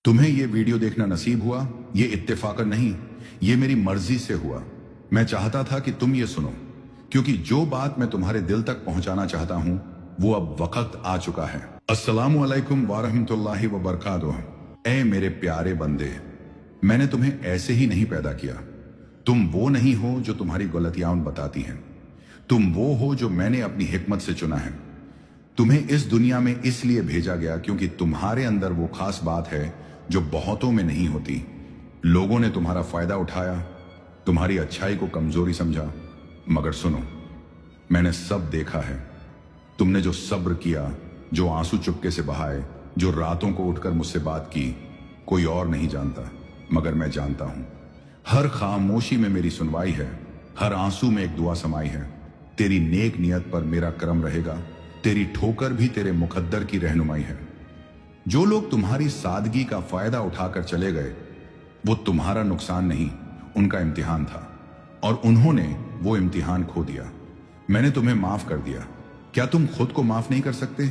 तुम्हें ये वीडियो देखना नसीब हुआ, ये इत्तेफाकन नहीं, ये मेरी मर्जी से हुआ। मैं चाहता था कि तुम ये सुनो, क्योंकि जो बात मैं तुम्हारे दिल तक पहुंचाना चाहता हूं वो अब वक्त आ चुका है। अस्सलामु अलैकुम वरहमतुल्लाहि वबरकातुहू। ऐ मेरे प्यारे बंदे, मैंने तुम्हें ऐसे ही नहीं पैदा किया। तुम वो नहीं हो जो तुम्हारी गलतियां बताती हैं। तुम वो हो जो मैंने अपनी हिकमत से चुना है। तुम्हें इस दुनिया में इसलिए भेजा गया क्योंकि तुम्हारे अंदर वो खास बात है जो बहुतों में नहीं होती। लोगों ने तुम्हारा फायदा उठाया, तुम्हारी अच्छाई को कमजोरी समझा, मगर सुनो, मैंने सब देखा है। तुमने जो सब्र किया, जो आंसू चुपके से बहाए, जो रातों को उठकर मुझसे बात की, कोई और नहीं जानता मगर मैं जानता हूं। हर खामोशी में मेरी सुनवाई है, हर आंसू में एक दुआ समाई है। तेरी नेक नियत पर मेरा करम रहेगा, तेरी ठोकर भी तेरे मुकद्दर की रहनुमाई है। जो लोग तुम्हारी सादगी का फायदा उठाकर चले गए, वो तुम्हारा नुकसान नहीं, उनका इम्तिहान था, और उन्होंने वो इम्तिहान खो दिया। मैंने तुम्हें माफ कर दिया। क्या तुम खुद को माफ नहीं कर सकते?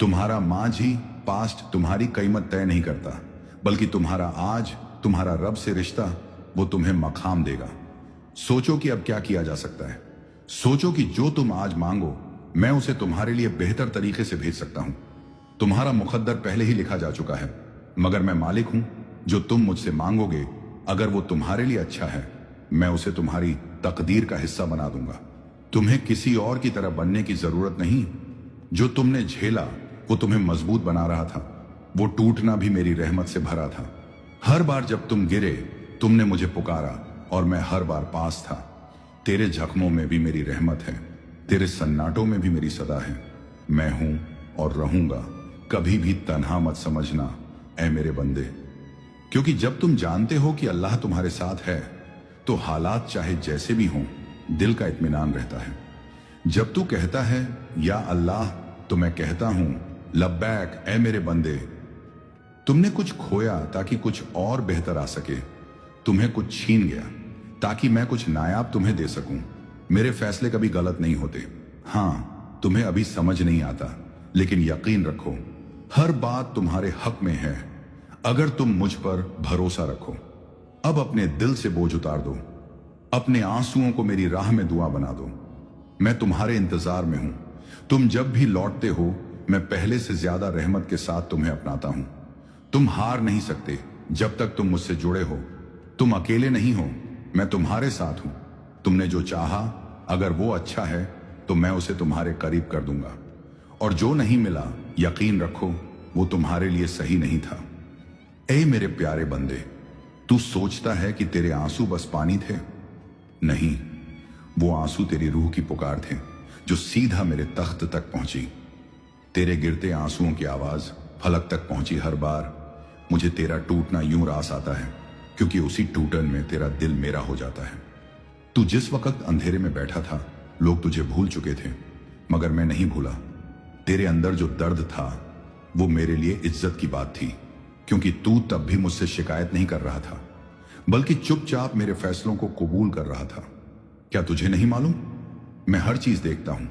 तुम्हारा मांझी पास्ट तुम्हारी कीमत तय नहीं करता, बल्कि तुम्हारा आज, तुम्हारा रब से रिश्ता, वो तुम्हें मकाम देगा। सोचो कि अब क्या किया जा सकता है। सोचो कि जो तुम आज मांगो, मैं उसे तुम्हारे लिए बेहतर तरीके से भेज सकता हूं। तुम्हारा मुकद्दर पहले ही लिखा जा चुका है, मगर मैं मालिक हूं। जो तुम मुझसे मांगोगे, अगर वो तुम्हारे लिए अच्छा है, मैं उसे तुम्हारी तकदीर का हिस्सा बना दूंगा। तुम्हें किसी और की तरह बनने की जरूरत नहीं। जो तुमने झेला वो तुम्हें मजबूत बना रहा था। वो टूटना भी मेरी रहमत से भरा था। हर बार जब तुम गिरे, तुमने मुझे पुकारा और मैं हर बार पास था। तेरे जख्मों में भी मेरी रहमत है, तेरे सन्नाटों में भी मेरी सदा है। मैं हूं और रहूंगा, कभी भी तन्हा मत समझना ऐ मेरे बंदे। क्योंकि जब तुम जानते हो कि अल्लाह तुम्हारे साथ है, तो हालात चाहे जैसे भी हों, दिल का इत्मीनान रहता है। जब तू कहता है या अल्लाह, तो मैं कहता हूं लब्बैक ऐ मेरे बंदे। तुमने कुछ खोया ताकि कुछ और बेहतर आ सके। तुम्हें कुछ छीन गया ताकि मैं कुछ नायाब तुम्हें दे सकूं। मेरे फैसले कभी गलत नहीं होते। हां, तुम्हें अभी समझ नहीं आता, लेकिन यकीन रखो, हर बात तुम्हारे हक में है अगर तुम मुझ पर भरोसा रखो। अब अपने दिल से बोझ उतार दो, अपने आंसुओं को मेरी राह में दुआ बना दो। मैं तुम्हारे इंतजार में हूं। तुम जब भी लौटते हो, मैं पहले से ज्यादा रहमत के साथ तुम्हें अपनाता हूं। तुम हार नहीं सकते जब तक तुम मुझसे जुड़े हो। तुम अकेले नहीं हो, मैं तुम्हारे साथ हूं। तुमने जो चाहा, अगर वो अच्छा है तो मैं उसे तुम्हारे करीब कर दूंगा, और जो नहीं मिला, यकीन रखो वो तुम्हारे लिए सही नहीं था। ऐ मेरे प्यारे बंदे, तू सोचता है कि तेरे आंसू बस पानी थे? नहीं, वो आंसू तेरी रूह की पुकार थे, जो सीधा मेरे तख्त तक पहुंची। तेरे गिरते आंसुओं की आवाज फलक तक पहुंची। हर बार मुझे तेरा टूटना यूं रास आता है, क्योंकि उसी टूटन में तेरा दिल मेरा हो जाता है। तू जिस वक्त अंधेरे में बैठा था, लोग तुझे भूल चुके थे, मगर मैं नहीं भूला। तेरे अंदर जो दर्द था, वो मेरे लिए इज्जत की बात थी, क्योंकि तू तब भी मुझसे शिकायत नहीं कर रहा था, बल्कि चुपचाप मेरे फैसलों को कबूल कर रहा था। क्या तुझे नहीं मालूम? मैं हर चीज देखता हूं,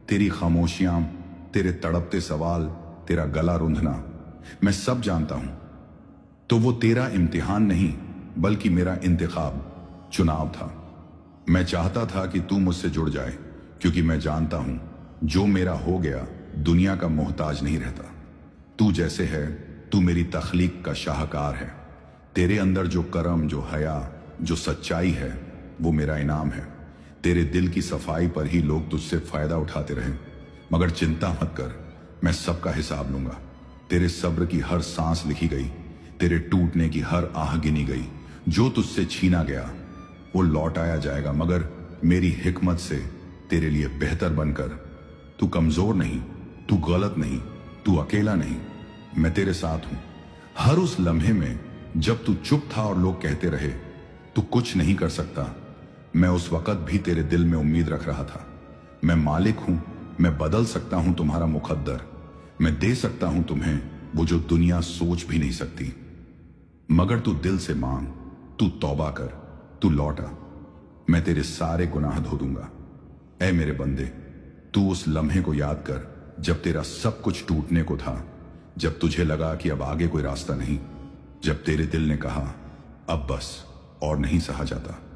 तेरी खामोशियां, तेरे तड़पते सवाल, तेरा गला रुंधना, मैं सब जानता हूं। तो वो तेरा इम्तिहान नहीं, बल्कि मेरा इंतखाब, चुनाव था। मैं चाहता था कि तू मुझसे जुड़ जाए, क्योंकि मैं जानता हूं जो मेरा हो गया दुनिया का मोहताज नहीं रहता। तू जैसे है, तू मेरी तख्लीक का शाहकार है। तेरे अंदर जो करम, जो हया, जो सच्चाई है, वो मेरा इनाम है। तेरे दिल की सफाई पर ही लोग तुझसे फायदा उठाते रहे, मगर चिंता मत कर, मैं सबका हिसाब लूंगा। तेरे सब्र की हर सांस लिखी गई, तेरे टूटने की हर आह गिनी गई। जो तुझसे छीना गया वो लौट आया जाएगा, मगर मेरी हिकमत से तेरे लिए बेहतर बनकर। तू कमजोर नहीं, तू गलत नहीं, तू अकेला नहीं, मैं तेरे साथ हूं। हर उस लम्हे में जब तू चुप था और लोग कहते रहे तू कुछ नहीं कर सकता, मैं उस वक्त भी तेरे दिल में उम्मीद रख रहा था। मैं मालिक हूं, मैं बदल सकता हूं तुम्हारा मुकद्दर। मैं दे सकता हूं तुम्हें वो जो दुनिया सोच भी नहीं सकती, मगर तू दिल से मांग, तू तौबा कर, तू लौटा, मैं तेरे सारे गुनाह धो दूंगा। ऐ मेरे बंदे, तू उस लम्हे को याद कर जब तेरा सब कुछ टूटने को था, जब तुझे लगा कि अब आगे कोई रास्ता नहीं, جب تیرے دل نے کہا اب بس اور نہیں سہا جاتا۔